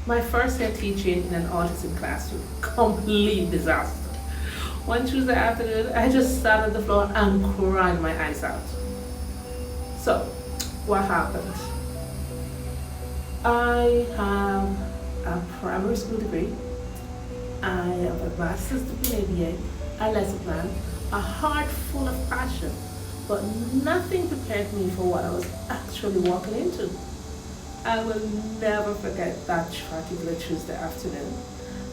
My first year teaching in an autism classroom, complete disaster. One Tuesday afternoon, I just sat on the floor and cried my eyes out. So, what happened? I have a primary school degree, I have a master's degree in ABA, a lesson plan, a heart full of passion, but nothing prepared me for what I was actually walking into. I will never forget that particular Tuesday afternoon.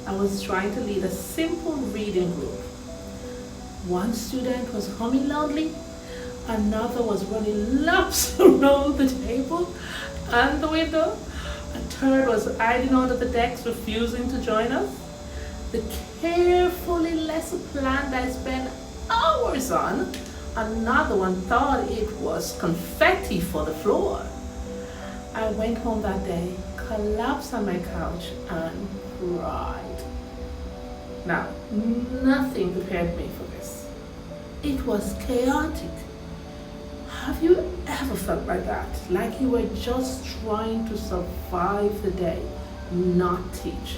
I was trying to lead a simple reading group. One student was humming loudly, another was running laps around the table and the window, a third was hiding under the decks refusing to join us. The carefully lesson plan that I spent hours on, another one thought it was confetti for the floor. I went home that day, collapsed on my couch and cried. Now, nothing prepared me for this. It was chaotic. Have you ever felt like that? Like you were just trying to survive the day, not teach?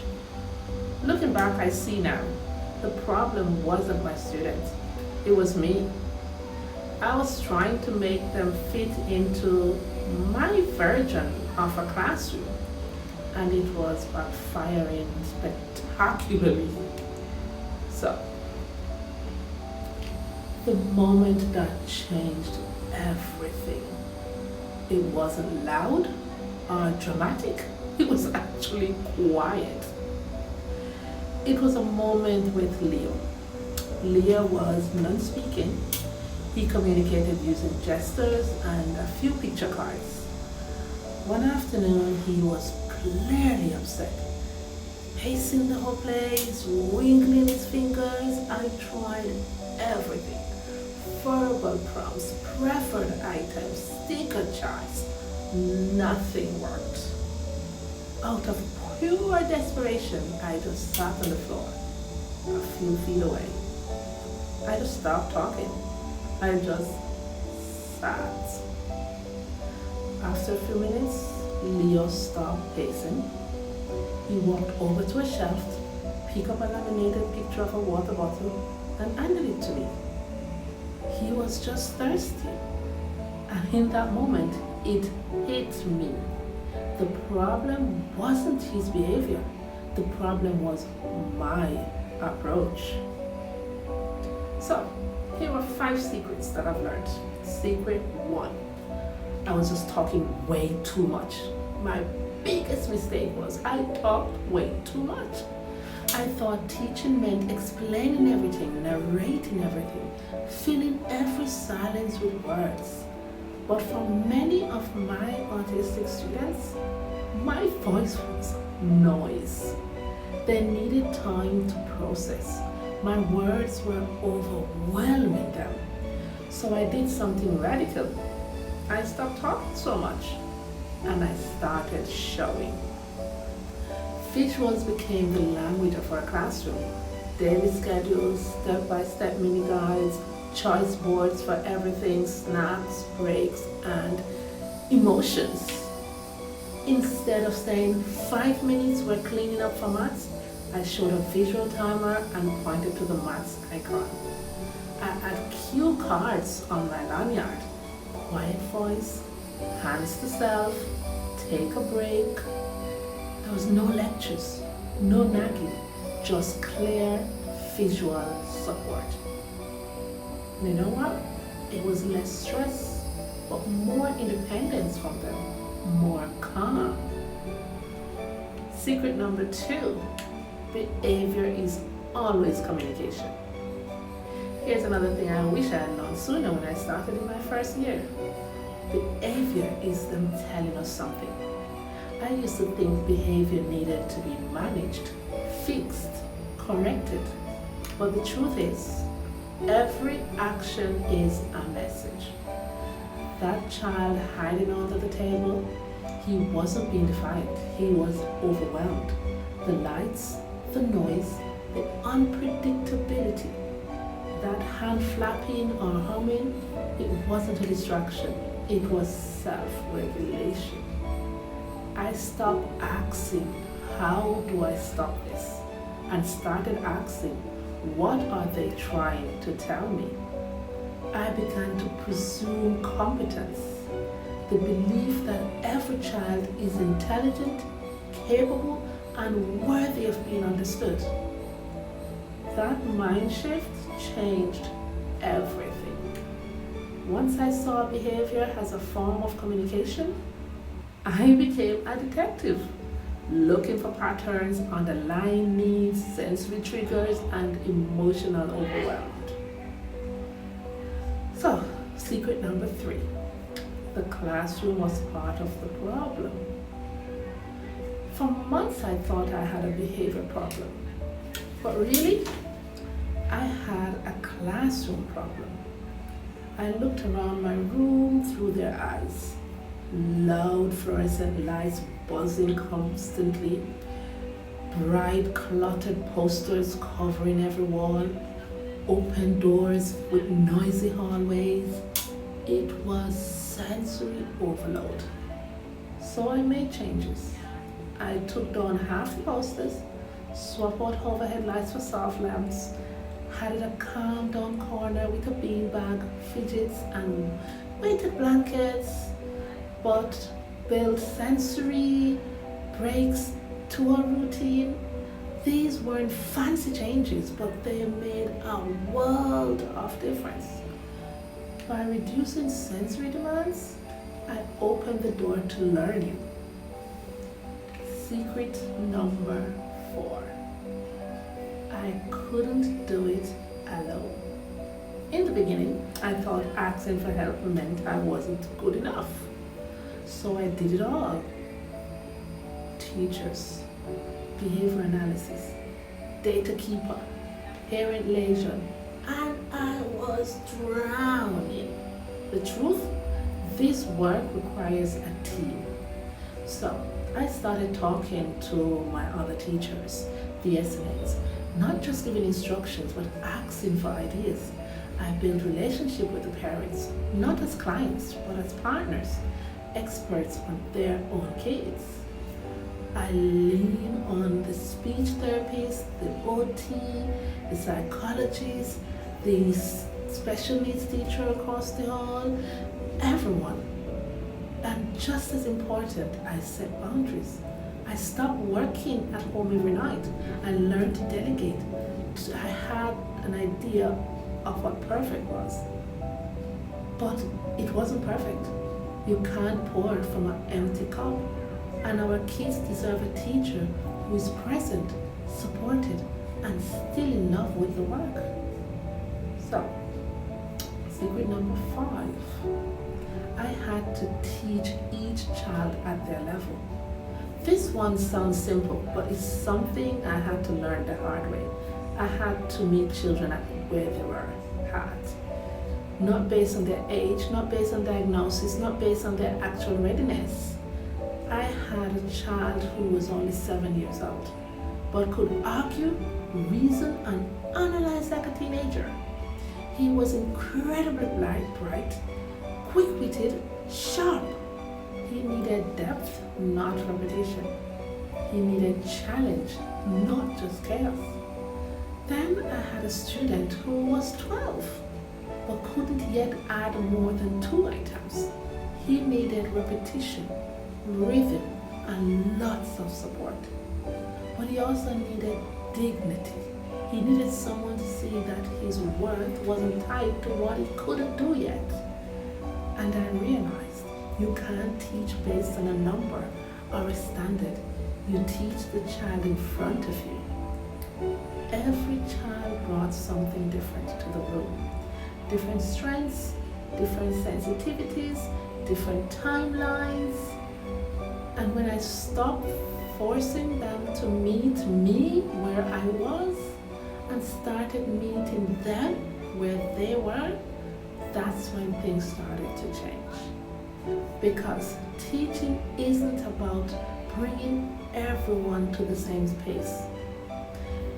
Looking back, I see now, the problem wasn't my students, it was me. I was trying to make them fit into my version of a classroom, and it was backfiring spectacularly. So, the moment that changed everything, it wasn't loud or dramatic, it was actually quiet. It was a moment with Leo. Leo was non-speaking. He communicated using gestures and a few picture cards. One afternoon, he was clearly upset, pacing the whole place, wiggling his fingers. I tried everything. Verbal prompts, preferred items, sticker charts. Nothing worked. Out of pure desperation, I just sat on the floor, a few feet away. I just stopped talking. I just sat. After a few minutes, Leo stopped pacing. He walked over to a shelf, picked up a laminated picture of a water bottle, and handed it to me. He was just thirsty. And in that moment, it hit me. The problem wasn't his behavior. The problem was my approach. So, here are 5 secrets that I've learned. Secret 1. I was just talking way too much. My biggest mistake was I talked way too much. I thought teaching meant explaining everything, narrating everything, filling every silence with words. But for many of my autistic students, my voice was noise. They needed time to process. My words were overwhelming them. So I did something radical. I stopped talking so much and I started showing. Visuals became the language of our classroom. Daily schedules, step-by-step mini guides, choice boards for everything, snacks, breaks, and emotions. Instead of saying 5 minutes we're cleaning up for maths, I showed a visual timer and pointed to the maths icon. I had cue cards on my lanyard. Quiet voice, hands to self, take a break. There was no lectures, no nagging, just clear visual support. And you know what? It was less stress, but more independence from them, more calm. Secret number 2, behavior is always communication. Here's another thing I wish I had known sooner when I started in my first year. Behavior is them telling us something. I used to think behavior needed to be managed, fixed, corrected. But the truth is, every action is a message. That child hiding under the table, he wasn't being defiant, he was overwhelmed. The lights, the noise, the unpredictability, that hand flapping or humming, it wasn't a distraction, it was self-regulation. I stopped asking how do I stop this? And started asking, what are they trying to tell me? I began to presume competence, the belief that every child is intelligent, capable, and worthy of being understood. That mind shift changed everything. Once I saw behavior as a form of communication, I became a detective, looking for patterns, underlying needs, sensory triggers, and emotional overwhelm. So, secret number 3. The classroom was part of the problem. For months I thought I had a behavior problem, but really, I had a classroom problem. I looked around my room through their eyes. Loud fluorescent lights buzzing constantly, bright cluttered posters covering every wall, open doors with noisy hallways. It was sensory overload. So I made changes. I took down half the posters, swapped out overhead lights for soft lamps, added a calm down corner with a beanbag, fidgets, and weighted blankets, but built sensory breaks to our routine. These weren't fancy changes, but they made a world of difference. By reducing sensory demands, I opened the door to learning. Secret number 4. I couldn't do it alone. In the beginning, I thought asking for help meant I wasn't good enough. So I did it all. Teachers, behavior analysis, data keeper, parent liaison, and I was drowning. The truth, this work requires a team. So I started talking to my other teachers, the SNAs, not just giving instructions, but asking for ideas. I built relationship with the parents, not as clients, but as partners, experts on their own kids. I lean on the speech therapist, the OT, the psychologist, the special needs teacher across the hall, everyone. And just as important, I set boundaries. I stopped working at home every night. I learned to delegate. I had an idea of what perfect was. But it wasn't perfect. You can't pour from an empty cup. And our kids deserve a teacher who is present, supported, and still in love with the work. So, secret number 5. I had to teach each child at their level. This one sounds simple, but it's something I had to learn the hard way. I had to meet children at where they were at. Not based on their age, not based on diagnosis, not based on their actual readiness. I had a child who was only 7 years old, but could argue, reason, and analyze like a teenager. He was incredibly bright, quick-witted, sharp. He needed depth, not repetition. He needed challenge, not just chaos. Then I had a student who was 12, but couldn't yet add more than 2 items. He needed repetition, rhythm, and lots of support. But he also needed dignity. He needed someone to see that his worth wasn't tied to what he couldn't do yet. And I realized you can't teach based on a number or a standard. You teach the child in front of you. Every child brought something different to the room. Different strengths, different sensitivities, different timelines. And when I stopped forcing them to meet me where I was and started meeting them where they were, that's when things started to change. Because teaching isn't about bringing everyone to the same pace.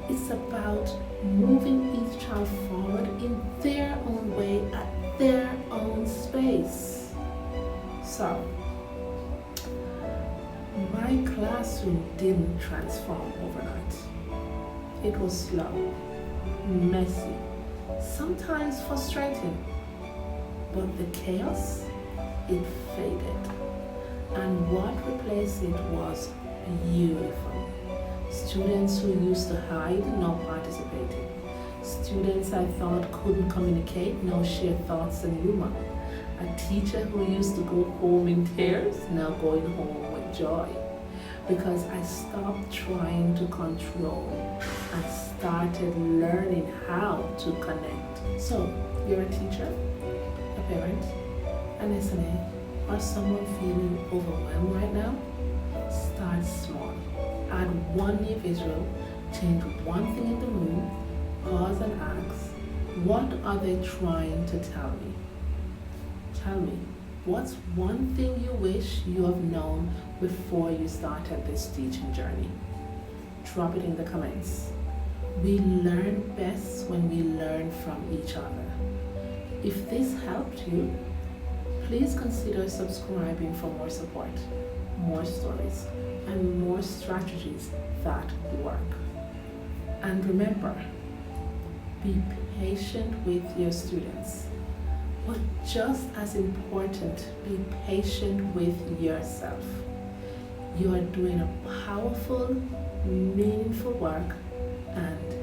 It's about moving each child forward in their own way at their own space. So, my My classroom didn't transform overnight. It was slow, messy, sometimes frustrating, but the chaos, it faded. And what replaced it was beautiful. Students who used to hide now participated. Students I thought couldn't communicate now share thoughts and humor. A teacher who used to go home in tears now going home with joy. Because I stopped trying to control and started learning how to connect. So, you're a teacher, a parent, an SNA, or someone feeling overwhelmed right now? Start small. Add one new visual, change one thing in the room, pause and ask, what are they trying to tell me? Tell me, what's one thing you wish you have known before you started this teaching journey? Drop it in the comments. We learn best when we learn from each other. If this helped you, please consider subscribing for more support, more stories, and more strategies that work. And remember, be patient with your students. But just as important, be patient with yourself. You are doing a powerful, meaningful work, and